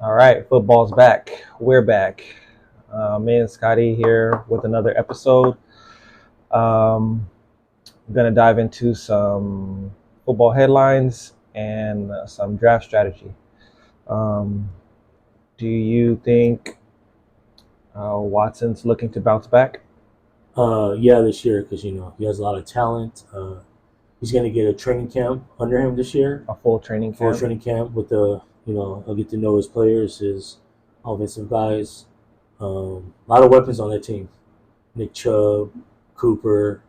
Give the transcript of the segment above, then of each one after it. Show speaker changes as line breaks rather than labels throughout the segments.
All right, football's back. We're back. Me and Scottie here with another episode. I'm gonna dive into some football headlines and some draft strategy. Um, do you think Watson's looking to bounce back?
Yeah, this year because he has a lot of talent. He's going to get a training camp under him this year,
A full training
full
camp?
training camp with I'll get to know his players, his offensive guys. A lot of weapons on that team. Nick Chubb, Cooper,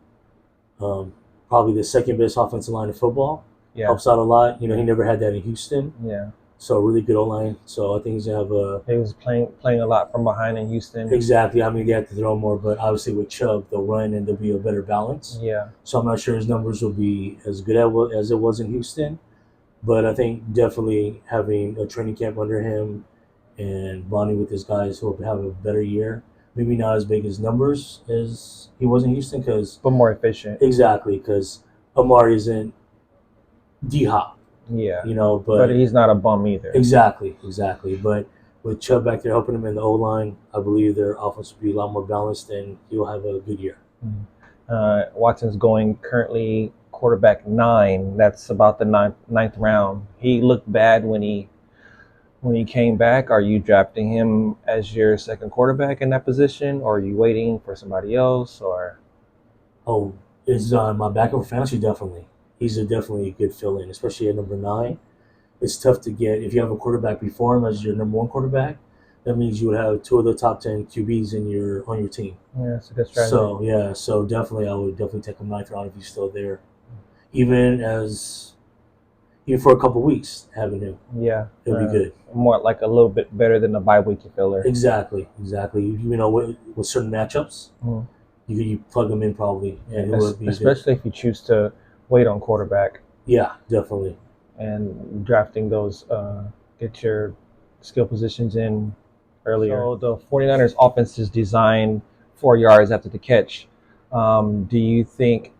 um, probably the second best offensive line in football.
Yeah,
Helps out a lot. He never had that in Houston,
yeah.
so really good O line. So I think he's gonna have a
He was playing a lot from behind in Houston.
exactly. I mean, they have to throw more, but obviously with Chubb, they'll run and there'll be a better balance.
Yeah.
So I'm not sure his numbers will be as good as it was in Houston, but I think definitely having a training camp under him and bonding with his guys will have a better year. Maybe not as big as numbers as he was in Houston, because
But more efficient.
exactly because Amari isn't D Hop,
Yeah. But
but
he's not a bum either.
exactly. But with Chubb back there helping him in the O line, I believe their offense will be a lot more balanced and he'll have a good year.
Watson's going currently quarterback 9. That's about the ninth round. He looked bad when he came back. Are you drafting him as your second quarterback in that position, or are you waiting for somebody else? Or
Oh, is my backup for fantasy? Definitely. He's definitely a good fill in, especially at number 9. It's tough to get if you have a quarterback before him as your number one quarterback. That means you would have two of the top 10 QBs on your team.
yeah, it's a good strategy.
So yeah, so definitely I would definitely take him ninth round if he's still there, even as even for a couple weeks having him,
Yeah,
it'll be good.
more like a little bit better than the bye week filler.
Exactly. With certain matchups,
Mm.
you plug him in probably, and it would be good.
Especially if you choose to wait on quarterback
Yeah, definitely.
and drafting those, get your skill positions in earlier. So the 49ers offense is designed 4 yards after the catch. Do you think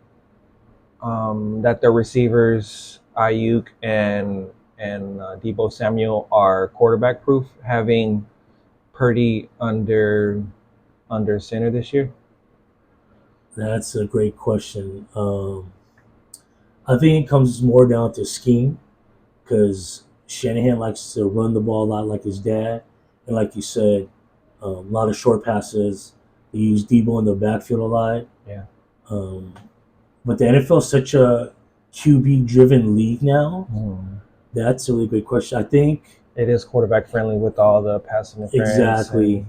that the receivers Ayuk and Debo Samuel are quarterback proof, having Purdy under center this year?
That's a great question. I think it comes more down to scheme because Shanahan likes to run the ball a lot like his dad, and like you said, a lot of short passes. They use Debo in the backfield a lot.
Yeah.
Um, but the NFL is such a QB driven league now. That's a really great question. I think
It is quarterback friendly with all the pass interference
exactly.
and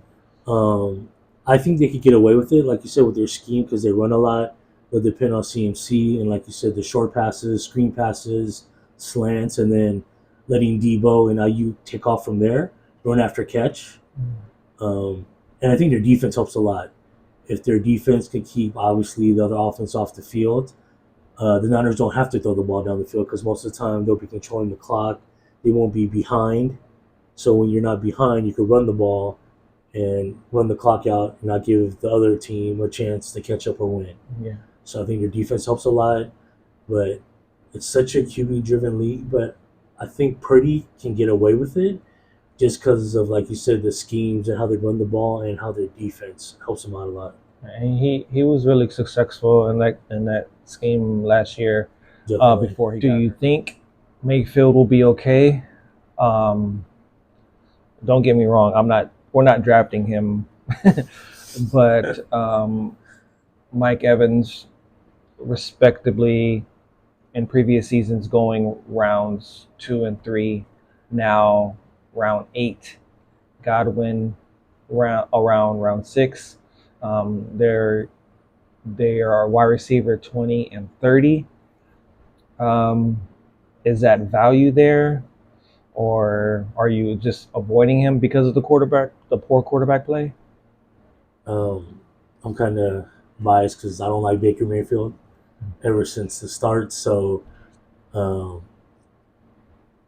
Um, I think they could get away with it, like you said, with their scheme because they run a lot. They'll depend on CMC and, like you said, the short passes, screen passes, slants, and then letting Debo and IU take off from there, run after catch. Um, and I think their defense helps a lot. If their defense can keep, obviously, the other offense off the field, the Niners don't have to throw the ball down the field because most of the time they'll be controlling the clock. They won't be behind. So when you're not behind, you can run the ball and run the clock out and not give the other team a chance to catch up or win.
yeah.
So I think your defense helps a lot, but it's such a QB driven league. But I think Purdy can get away with it just because of, like you said, the schemes and how they run the ball and how their defense helps them out a lot.
And he was really successful in that scheme last year.
Definitely.
Before he, do you think Mayfield will be okay? Um, don't get me wrong. We're not drafting him, but Mike Evans, respectably, in previous seasons, going rounds 2 and 3, now round 8. Godwin around round 6. They are wide receiver 20 and 30. Um, is that value there, or are you just avoiding him because of the poor quarterback play?
Um, I'm kind of biased because I don't like Baker Mayfield ever since the start. So um,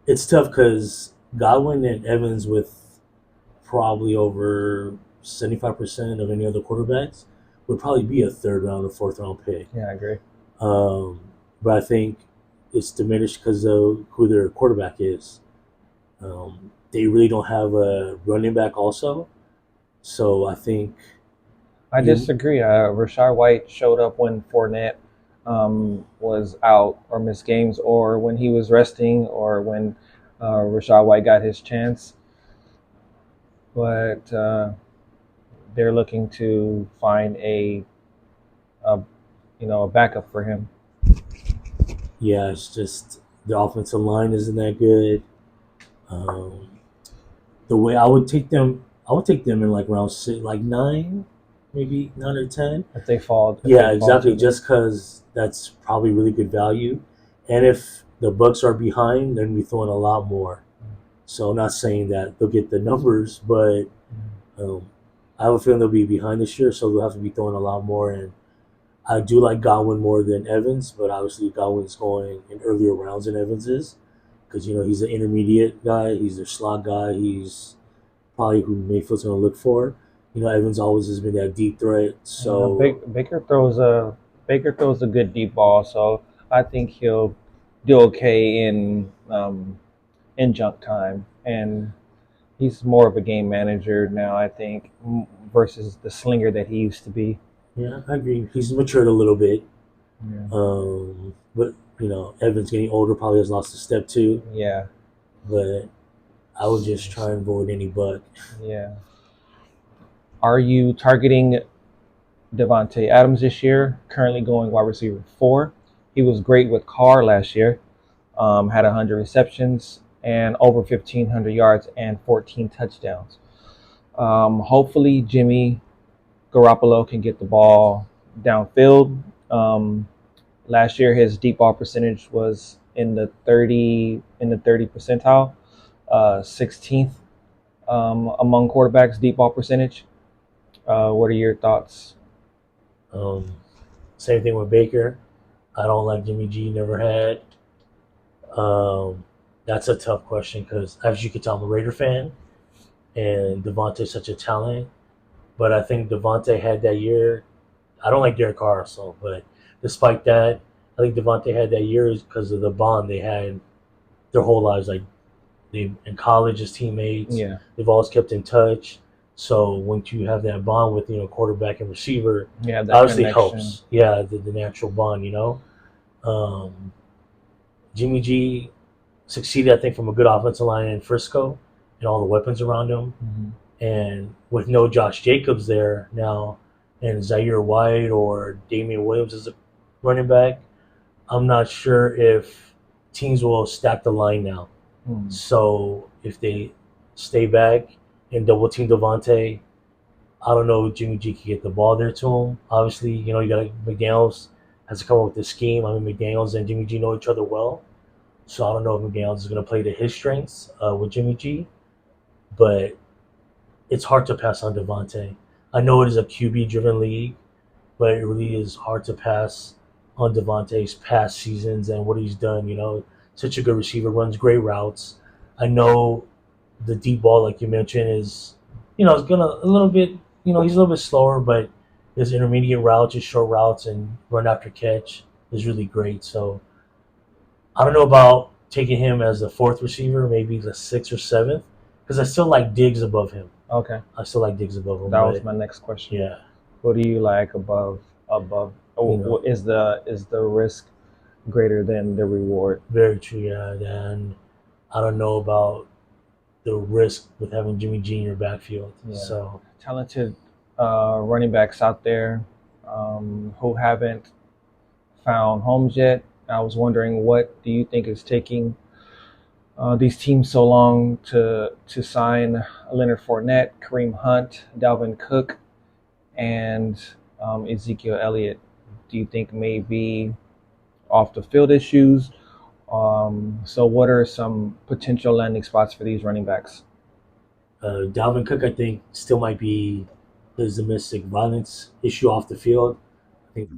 it's tough because Godwin and Evans with probably over 75% of any other quarterbacks would probably be a third round or fourth round pick.
Yeah, I agree.
Um, but I think it's diminished because of who their quarterback is. they really don't have a running back also. So I think
I
you,
disagree. Rashad White showed up when Fournette was out or missed games, or when he was resting, or when Rashad White got his chance. But they're looking to find a a backup for him.
yeah, it's just the offensive line isn't that good. Um, the way I would take them in like round six, like nine, maybe 9 or 10.
If they
Yeah,
fall
exactly.
too late.
Just because that's probably really good value, and if the Bucks are behind, then we throwing a lot more. So I'm not saying that they'll get the numbers, but um, I have a feeling they'll be behind this year, so they'll have to be throwing a lot more. And I do like Godwin more than Evans, but obviously Godwin's going in earlier rounds than Evans is because he's an intermediate guy, he's their slot guy, he's probably who Mayfield's going to look for. Evans always has been that deep threat, so
Baker throws a good deep ball, so I think he'll do okay in junk time, and he's more of a game manager now, I think, versus the slinger that he used to be.
yeah, I agree. He's matured a little bit,
Yeah.
but Evans getting older probably has lost a step too.
Yeah.
But I would just try and avoid any buck.
Yeah. Are you targeting Devontae Adams this year? Currently going wide receiver 4. He was great with Carr last year. Had 100 receptions and over 1,500 yards and 14 touchdowns. Hopefully, Jimmy Garoppolo can get the ball downfield. Last year, his deep ball percentage was in the 30 percentile, 16th among quarterbacks deep ball percentage. What are your thoughts?
Um, Same thing with Baker. I don't like Jimmy G. Never had. Um, that's a tough question because, as you can tell, I'm a Raider fan, and Devontae's such a talent. But I think Devontae had that year. I don't like Derek Carr, so but despite that, I think Devontae had that year because of the bond they had their whole lives. Like they in college as teammates,
Yeah,
they've always kept in touch. So once you have that bond with quarterback and receiver,
you have that
obviously
connection.
helps. Yeah, the natural bond. Um, Jimmy G succeeded, I think, from a good offensive line in Frisco and all the weapons around him.
Hmm.
And with no Josh Jacobs there now, and Zaire White or Damian Williams as a running back, I'm not sure if teams will stack the line now.
Hmm.
So if they stay back and double team Devontae, I don't know if Jimmy G can get the ball there to him. Obviously, you got McDaniels has to come up with the scheme. I mean, McDaniels and Jimmy G know each other well. So I don't know if McDaniels is going to play to his strengths with Jimmy G, but it's hard to pass on Devontae. I know it is a QB driven league, but it really is hard to pass on Devontae's past seasons and what he's done. Such a good receiver, runs great routes. I know the deep ball, like you mentioned, is gonna a little bit, he's a little bit slower, but his intermediate routes, his short routes, and run after catch is really great. So I don't know about taking him as the fourth receiver, maybe the sixth or seventh, because I still like Diggs above him.
Okay,
I still like Diggs above him,
that was
but
my next question.
yeah,
What do you like above?
you
Oh,
know,
is the risk greater than the reward?
very true. Yeah, and I don't know about the risk with having Jimmy G in your backfield.
Yeah,
So
talented running backs out there who haven't found homes yet. I was wondering, what do you think is taking these teams so long to sign Leonard Fournette, Kareem Hunt, Dalvin Cook, and Ezekiel Elliott? Do you think maybe off the field issues? So, what are some potential landing spots for these running backs?
Dalvin Cook, I think, still might be his domestic violence issue off the field. I think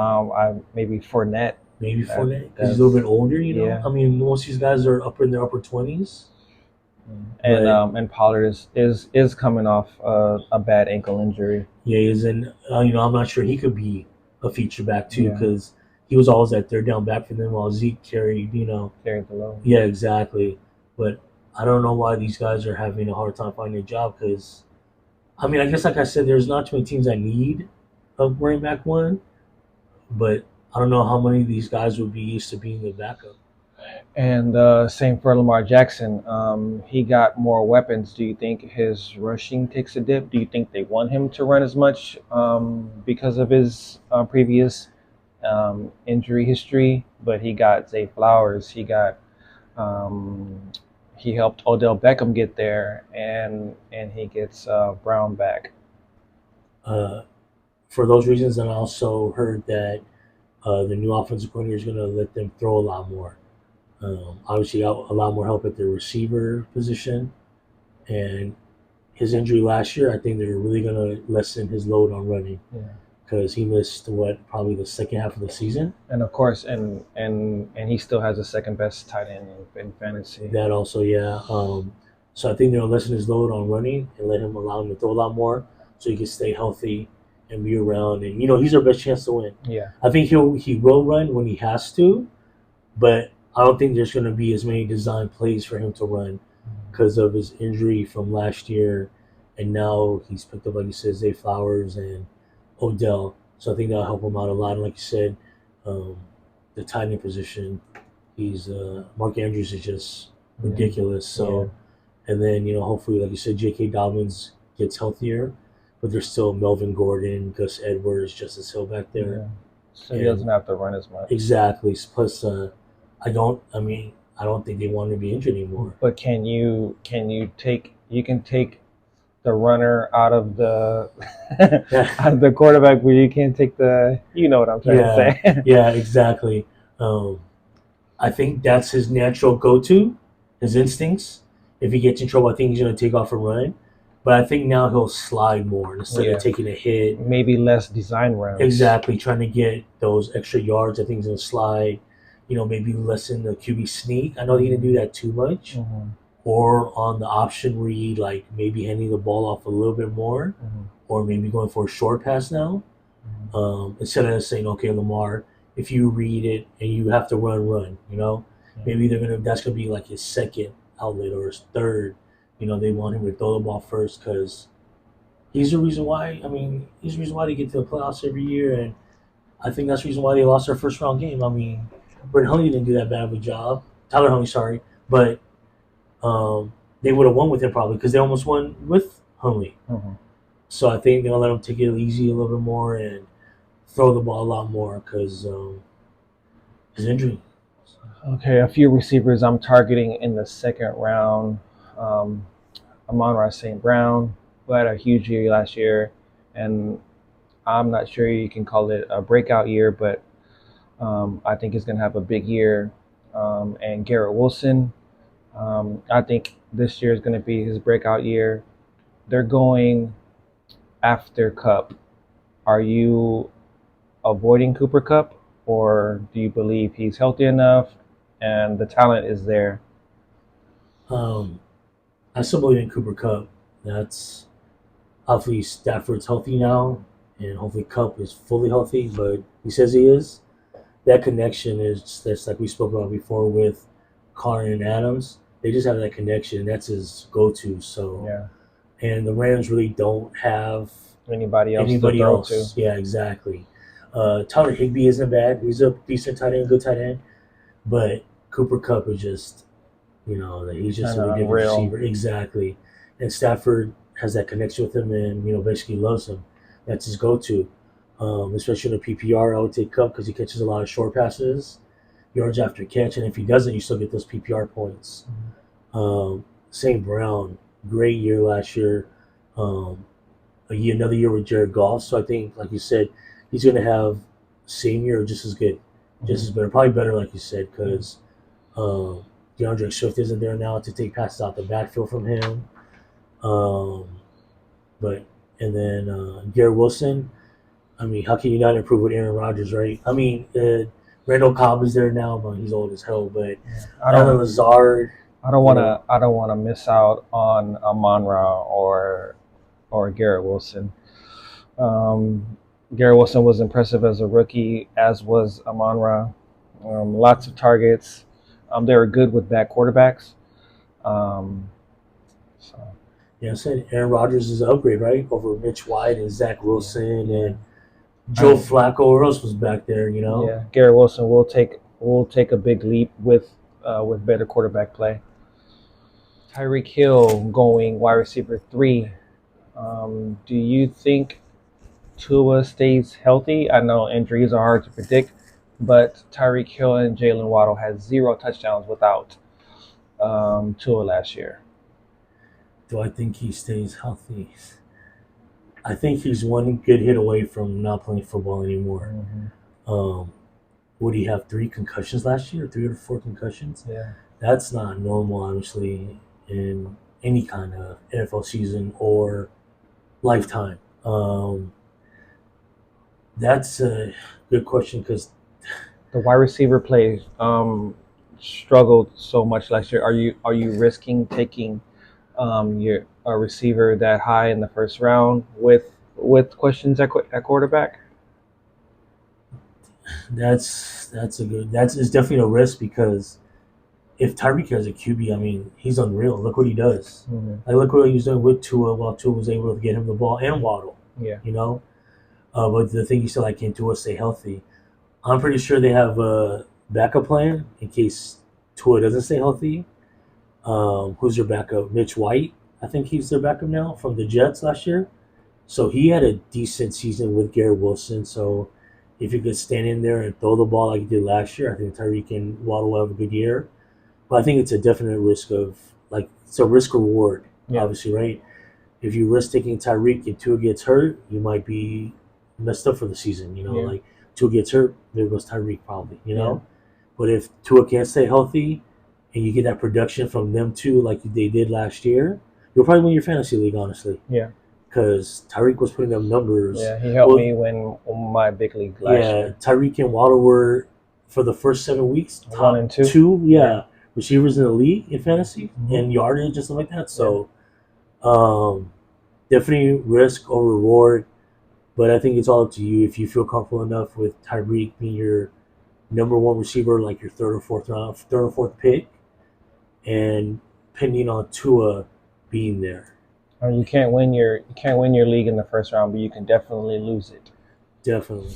I maybe Fournette.
Maybe
That
Fournette because he's a little
that's
bit older.
yeah.
I mean, most of these guys are up in their upper 20s, but
And Pollard is coming off a bad ankle injury.
yeah, he's in. I'm not sure he could be a feature back too
Yeah,
because he was always that third down back for them while Zeke carried.
carrying the load.
Yeah, exactly. But I don't know why these guys are having a hard time finding a job because I mean, I guess like I said, there's not too many teams that need a running back one, but I don't know how many of these guys would be used to being the backup.
And same for Lamar Jackson. He got more weapons. Do you think his rushing takes a dip? Do you think they want him to run as much because of his previous injury history? But he got Zay Flowers. Um, he helped Odell Beckham get there, and he gets Brown back.
Uh, for those reasons, and I also heard that the new offensive coordinator is going to let them throw a lot more. Obviously, got a lot more help at the receiver position, and his injury last year, I think they're really going to lessen his load on running
Yeah.
because he missed probably the second half of the season.
And of course, and he still has the second best tight end in fantasy.
That also, yeah. So I think they'll lessen his load on running and let him allow him to throw a lot more, so he can stay healthy and be around. And he's our best chance to win.
Yeah.
I think he will run when he has to, but I don't think there's going to be as many design plays for him to run because of his injury from last year, and now he's picked up, like you said, Zay Flowers and Odell. So I think that'll help him out a lot. And like you said, um, the tight end position, he's Mark Andrews is just ridiculous. So, and then hopefully, like you said, J.K. Dobbins gets healthier, but there's still Melvin Gordon, Gus Edwards, Justice Hill back there.
Yeah. So he doesn't have to run as much.
Exactly. Plus, I don't. I mean, I don't think they want him to be injured anymore.
But you can take the runner out of the out of the quarterback, but you can't take what I'm trying to say.
Yeah, exactly. I think that's his natural go-to, his instincts. If he gets in trouble, I think he's going to take off and run. But I think now he'll slide more instead of taking a hit.
Maybe less design rounds.
Exactly, trying to get those extra yards. I think he's going to slide. Maybe lessen the QB sneak. I know he didn't do that too much.
Mm-hmm.
Or on the option read, like maybe handing the ball off a little bit more, or maybe going for a short pass now. Instead of saying, okay, Lamar, if you read it and you have to run, maybe that's gonna be like his second outlet or his third. They want him to throw the ball first because he's the reason why. I mean, he's the reason why they get to the playoffs every year, and I think that's the reason why they lost their first round game. I mean, Brent Hundley didn't do that bad of a job. Tyler Hundley, sorry, but they would have won with him probably because they almost won with Hundley. So I think they'll let him take it easy a little bit more and throw the ball a lot more because his injury.
Okay, a few receivers I'm targeting in the second round. Amon-Ra St. Brown, who had a huge year last year, and I'm not sure you can call it a breakout year, but I think he's going to have a big year. And Garrett Wilson, I think this year is going to be his breakout year. They're going after Cup. Are you avoiding Cooper Cup, or do you believe he's healthy enough and the talent is there?
I still believe in Cooper Cup. That's hopefully Stafford's healthy now, and hopefully Cup is fully healthy. But he says he is. That connection is that's like we spoke about before with Connor and Adams. They just have that connection. That's his go-to. So, and the Rams really don't have
anybody else.
Yeah, exactly. Tyler Higbee isn't bad. He's a decent tight end, good tight end. But Cooper Cup is just, he's just a ridiculous receiver. Exactly. And Stafford has that connection with him and, basically loves him. That's his go-to. Especially in a PPR, I would take Cup because he catches a lot of short passes, yards after catch. And if he doesn't, you still get those PPR points. St. Brown, great year last year. Another year with Jared Goff. So I think, like you said, he's going to have same year or just as good, just as better, probably better, like you said, because DeAndre Swift isn't there now to take passes out the backfield from him. And then Garrett Wilson, I mean, how can you not improve with Aaron Rodgers, right? I mean, Randall Cobb is there now, but he's old as hell. But
Yeah.
Alan Lazard, you know,
I don't wanna miss out on Amon-Ra or Garrett Wilson. Um, Garrett Wilson was impressive as a rookie, as was Amon-Ra. Lots of targets. They were good with bad quarterbacks. Um, so
I said Aaron Rodgers is an upgrade, right? Over Mitch White and Zach
yeah,
Wilson
yeah.
and
I
Joe
mean,
Flacco. Who else was back there, you know?
yeah. Garrett Wilson will take a big leap with better quarterback play. Tyreek Hill going wide receiver 3. Do you think Tua stays healthy? I know injuries are hard to predict, but Tyreek Hill and Jalen Waddle had 0 touchdowns without Tua last year.
Do I think he stays healthy? I think he's one good hit away from not playing football anymore.
Hmm.
Um, would he have 3 concussions last year? 3 or 4 concussions?
Yeah,
That's not normal, honestly, in any kind of NFL season or lifetime. That's a good question because
the wide receiver play struggled so much last year. Are you risking taking your a receiver that high in the first round with questions at quarterback?
that's a good that's it's definitely a risk because if Tyreek has a QB, I mean, he's unreal. Look what he does.
Hmm.
Like look what he was doing with Tua while Tua was able to get him the ball and Waddle.
Yeah,
You know, but the thing you said, like, can Tua stay healthy? I'm pretty sure they have a backup plan in case Tua doesn't stay healthy. Who's their backup? Mitch White, I think he's their backup now from the Jets last year. So he had a decent season with Garrett Wilson. So if you could stand in there and throw the ball like you did last year, I think Tyreek and Waddle will have a good year. But I think it's a definite risk of like it's a risk reward,
yeah,
obviously, right? If you risk taking Tyreek and Tua gets hurt, you might be messed up for the season. You know,
yeah,
like Tua gets hurt, there goes Tyreek probably. You
yeah.
know, but if Tua can't stay healthy and you get that production from them too, like they did last year, you'll probably win your fantasy league, honestly,
Yeah,
because Tyreek was putting up numbers.
yeah. He helped
Well,
me win my big league last
yeah,
year.
Tyreek and Waddle were for the first 7 weeks
One
top
and two.
two,
Yeah,
yeah, receivers in the league in fantasy
hmm,
and yardage and stuff like that.
yeah.
So um, definitely risk or reward, but I think it's all up to you if you feel comfortable enough with Tyreek being your number one receiver, like your third or fourth pick, and pending on Tua being there.
You can't win your league in the first round, but you can definitely lose it.
Definitely.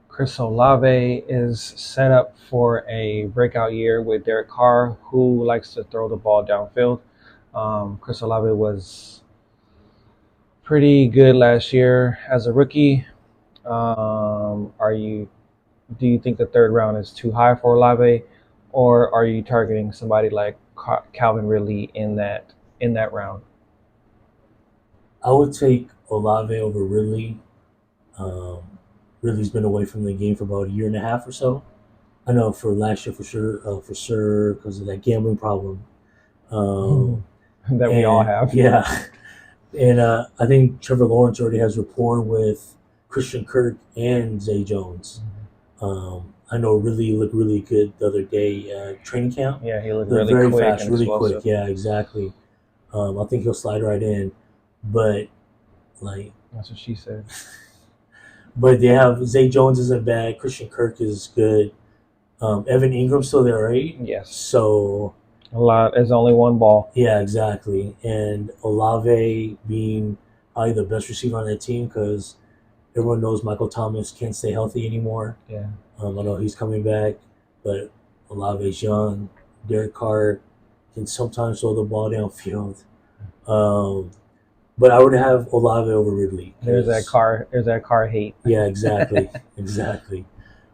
Chris Olave is set up for a breakout year with Derek Carr, who likes to throw the ball downfield. Chris Olave was pretty good last year as a rookie. Are you Do you think the third round is too high for Olave, or are you targeting somebody like Calvin Ridley in that round?
I would take Olave over Ridley. Um, Ridley's been away from the game for about a year and a half or so. I know for last year for sure, because of that gambling problem. Um,
That we all
and
have.
yeah, and I think Trevor Lawrence already has rapport with Christian Kirk and Zay Jones. I know Ridley looked really good the other day at training camp.
Yeah, he looked
Looked
really
very
quick
fast,
and
really quick.
explosive.
Yeah, exactly. I think he'll slide right in, but like,
That's what she said.
but they have Zay Jones isn't bad. Christian Kirk is good. Evan Ingram's still there, right?
Yes,
So
a lot. There's only one ball.
yeah, exactly. And Olave being probably the best receiver on that team because everyone knows Michael Thomas can't stay healthy anymore.
Yeah,
I know he's coming back, but Olave's young. Derek Carr can sometimes throw the ball downfield. Um, but I would have Olave over Ridley
there's that
because
car. There's that car hate.
yeah, exactly, exactly.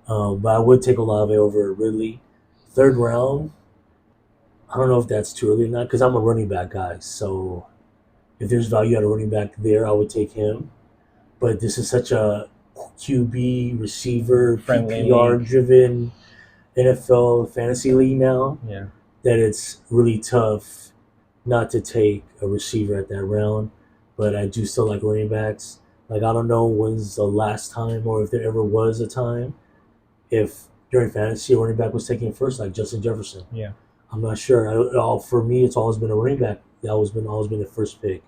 But I would take Olave over Ridley. Third round, I don't know if that's too early or not because I'm a running back guy. So if there's value at a running back there, I would take him. But this is such a QB receiver
Friendly
PPR
league.
driven NFL fantasy league now
Yeah,
that it's really tough not to take a receiver at that round. But I do still like running backs. Like, I don't know when's the last time, or if there ever was a time, if during fantasy a running back was taken first, like Justin Jefferson.
Yeah.
I'm not sure. For me, it's always been a running back. That always been the first pick.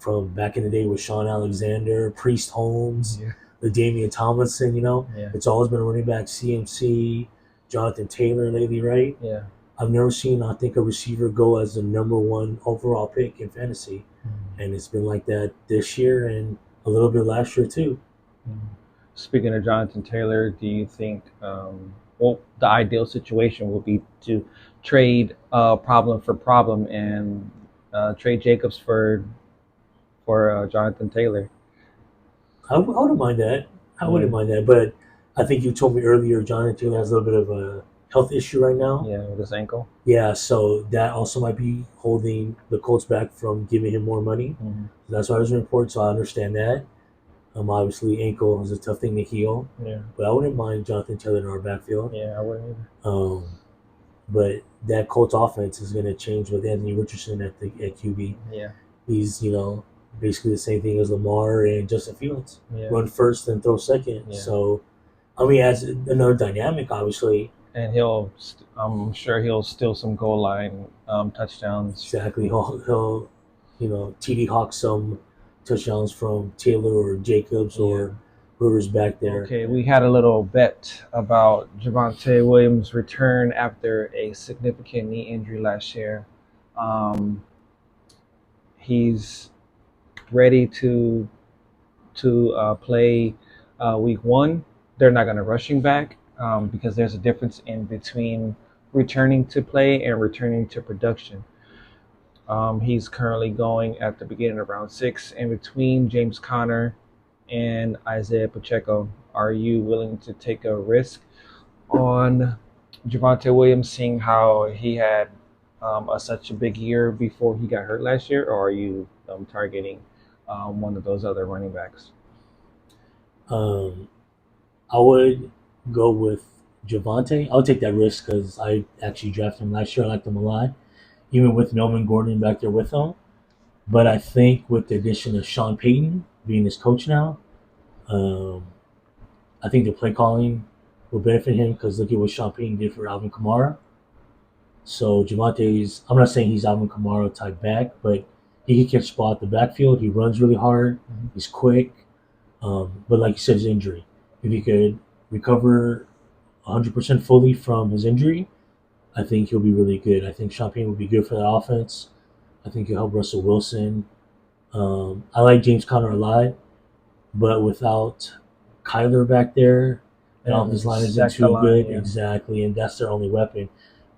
From back in the day with Sean Alexander, Priest Holmes,
Yeah.
the Damian Tomlinson.
Yeah.
It's always been a running back. CMC, Jonathan Taylor lately, right?
Yeah.
I've never seen, I think, a receiver go as the number one overall pick in fantasy, and it's been like that this year and a little bit last year too.
Speaking of Jonathan Taylor, do you think, well, the ideal situation would be to trade problem for problem and trade Jacobs for Jonathan Taylor?
I wouldn't mind that. I
Yeah.
wouldn't mind that, but I think you told me earlier Jonathan Taylor has a little bit of a health issue right now.
Yeah, with his ankle.
Yeah, so that also might be holding the Colts back from giving him more money.
Hmm.
That's why I was reported, so I understand that. Obviously, ankle is a tough thing to heal,
Yeah.
but I wouldn't mind Jonathan Taylor in our backfield.
Yeah, I wouldn't either.
Um, but that Colts offense is going to change with Anthony Richardson at QB.
Yeah.
He's basically the same thing as Lamar and Justin Fields.
Yeah.
Run first and throw second.
Yeah.
So, I mean, as another dynamic, obviously.
And I'm sure he'll steal some goal line touchdowns.
Exactly. He'll TD Hawk some touchdowns from Taylor or Jacobs or whoever's back there.
Okay, we had a little bet about Javonte Williams' return after a significant knee injury last year. He's ready to play week one. They're not going to rush him back because there's a difference in between returning to play and returning to production. He's currently going at the beginning of round 6 in between James Conner and Isaiah Pacheco. Are you willing to take a risk on Javonte Williams, seeing how he had such a big year before he got hurt last year, or are you targeting one of those other running backs?
Um, I would go with Javante. I would take that risk because I actually drafted him last year. I liked him a lot, even with Melvin Gordon back there with him. But I think with the addition of Sean Payton being his coach now, um, I think the play calling will benefit him because look at what Sean Payton did for Alvin Kamara. So Javante's, I'm not saying he's Alvin Kamara type back, but he can catch the ball at the backfield. He runs really hard. He's quick. But like you said, his injury. If he could recover 100% fully from his injury, I think he'll be really good. I think Sean Payton would be good for that offense. I think he'll help Russell Wilson. I like James Conner a lot, but without Kyler back there, and offensive line isn't too good.
Yeah.
Exactly, and that's their only weapon.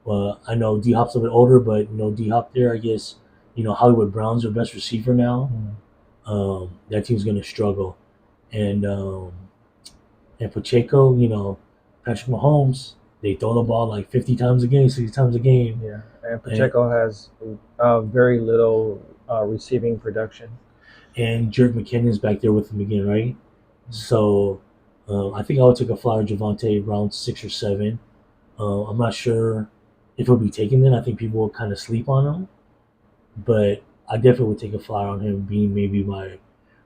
Well, I know D Hop's a bit older, but D Hop there, I guess, Hollywood Brown's their best receiver now. That team's going to struggle. And Pacheco, Patrick Mahomes, they throw the ball like 50 times a game, 60 times a game.
Yeah, and Pacheco has very little receiving production.
And Jerick McKinnon's back there with him again, right? So I think I would take a flyer Javante round 6 or 7. I'm not sure if he'll be taken then. I think people will kind of sleep on him. But I definitely would take a flyer on him being maybe my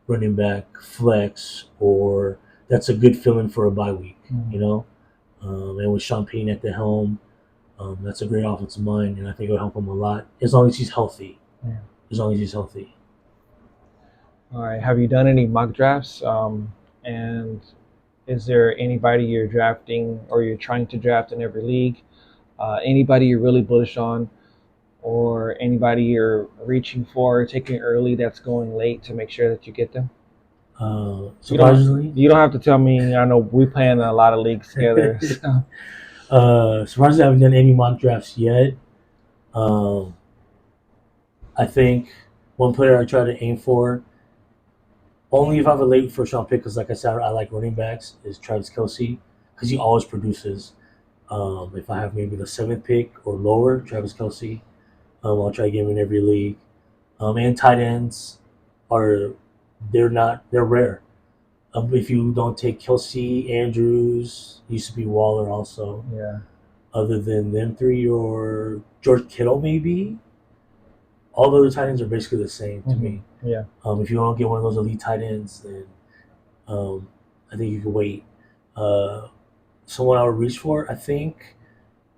running back flex, or that's a good fill-in for a bye week, and with Sean Payton at the helm, that's a great offensive mind, and I think it'll help him a lot as long as he's healthy.
Yeah.
As long as he's healthy.
All right. Have you done any mock drafts? And is there anybody you're drafting or you're trying to draft in every league? Anybody you're really bullish on, or anybody you're reaching for, taking early that's going late to make sure that you get them?
Surprisingly,
you don't have to tell me. I know we play in a lot of leagues together. So.
Surprisingly, I haven't done any mock drafts yet. I think one player I try to aim for, only if I have a late first round pick, because like I said, I like running backs, is Travis Kelce, because he always produces. If I have maybe the 7th pick or lower, Travis Kelce, I'll try to get him in every league. And tight ends they're rare. If you don't take Kelce, Andrews, used to be Waller also.
Yeah.
Other than them 3 or George Kittle maybe, all the other tight ends are basically the same to me.
Yeah.
If you don't get one of those elite tight ends, then Um, I think you could wait. Uh, Someone I would reach for, I think,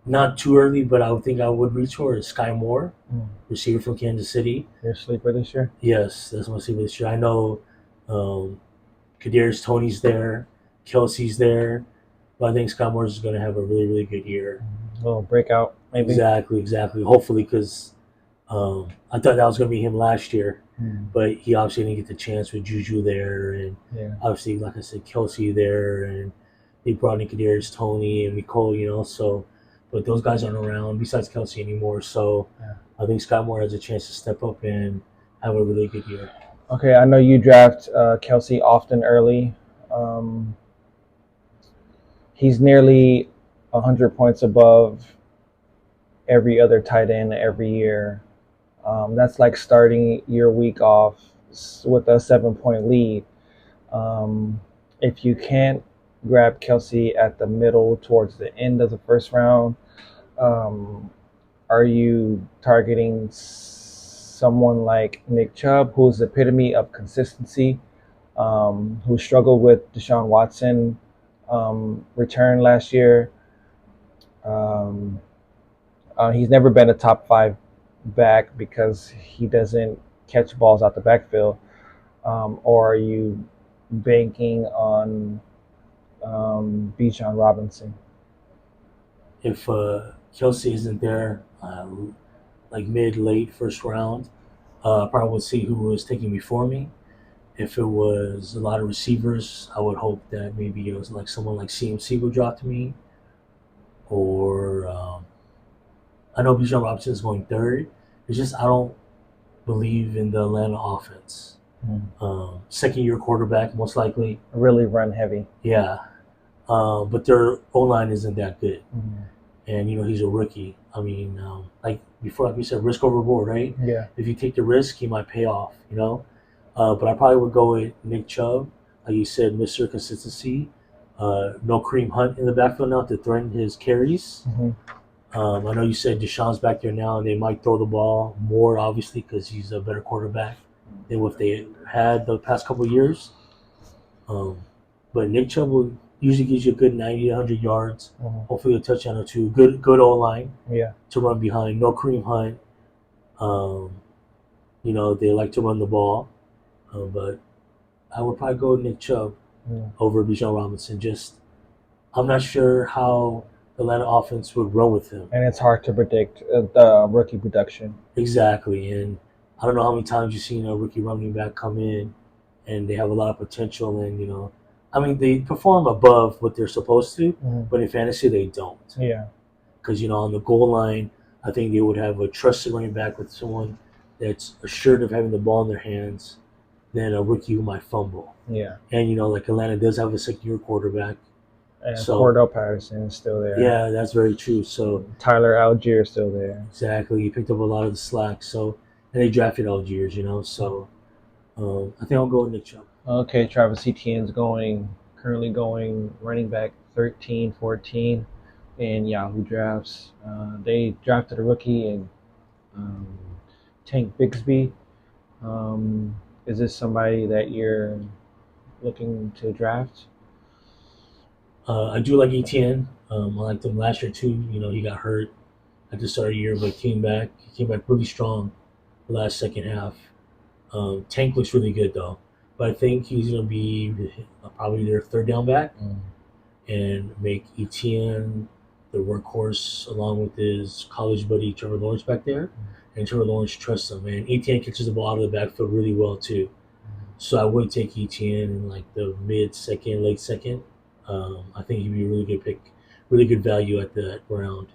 not too early, but I would think I would reach for is Sky Moore,
Mm.
receiver from Kansas City.
Your sleeper this year?
Yes, that's my sleeper this year. I know um, Kadarius Tony's there, Kelsey's there, but I think Sky Moore is going to have a really, really good year.
A little breakout, maybe.
Exactly, exactly. Hopefully, because I thought that was going to be him last year,
Mm.
but he obviously didn't get the chance with Juju there, and
Yeah.
obviously, like I said, Kelsey there, and they brought in Kadarius Tony and Nicole, so, but those guys aren't around besides Kelsey anymore. So
Yeah.
I think Sky Moore has a chance to step up and have a really good year.
Okay, I know you draft Kelsey often early. Um, he's nearly 100 points above every other tight end every year. That's like starting your week off with a 7 point lead. Um, if you can't grab Kelsey at the middle towards the end of the first round, um, are you targeting someone like Nick Chubb, who's the epitome of consistency, who struggled with Deshaun Watson return last year? Um, he's never been a top five back because he doesn't catch balls out the backfield. Or are you banking on Bijan Robinson?
If Kelsey isn't there, like mid late first round, I probably would see who was taking before me. If it was a lot of receivers, I would hope that maybe it was like someone like CMC would drop to me, or I know Bijan Robinson is going third. It's just I don't believe in the Atlanta offense.
Mm.
Second year quarterback, most likely.
Really run heavy.
Yeah. But their O line isn't that good.
Mm.
And, he's a rookie. I mean, like before, like we said, risk over reward, right?
Yeah.
If you take the risk, he might pay off. But I probably would go with Nick Chubb. Like you said, Mr. Consistency. No Kareem Hunt in the backfield now to threaten his carries.
Mm-hmm.
I know you said Deshaun's back there now, and they might throw the ball more, obviously, because he's a better quarterback than what they had the past couple of years. Um, but Nick Chubb will usually gives you a good 90 to 100 yards,
Mm-hmm.
hopefully a touchdown or two. Good O line
Yeah.
to run behind. No Kareem Hunt. Um, they like to run the ball, but I would probably go Nick Chubb over Bijan Robinson. I'm not sure how the Atlanta offense would run with him.
And it's hard to predict the rookie production.
Exactly, and I don't know how many times you've seen a rookie running back come in, and they have a lot of potential, and I mean they perform above what they're supposed to, but in fantasy they don't.
Yeah.
Because on the goal line, I think they would have a trusted running back with someone that's assured of having the ball in their hands than a rookie who might fumble.
Yeah.
And like Atlanta does have a second-year quarterback.
And
So
Cordell Patterson is still there.
yeah, that's very true. So
Tyler Algier is still there.
exactly, he picked up a lot of the slack. So and they drafted Algiers, So I think I'll go with Nick Chubb.
Okay, Travis Etienne's currently going running back 13, 14 in Yahoo drafts. They drafted a rookie in um, Tank Bigsby. Is this somebody that you're looking to draft?
I do like Etienne. I liked him last year too. He got hurt at the start of the year, but came back. He came back really strong the last second half. Tank looks really good though, but I think he's going to be probably their third down back and make Etienne the workhorse along with his college buddy Trevor Lawrence back there. And Trevor Lawrence trusts him, and Etienne catches the ball out of the backfield really well too. So I would take Etienne in like the mid second, late second. I think he'd be a really good pick, really good value at that round.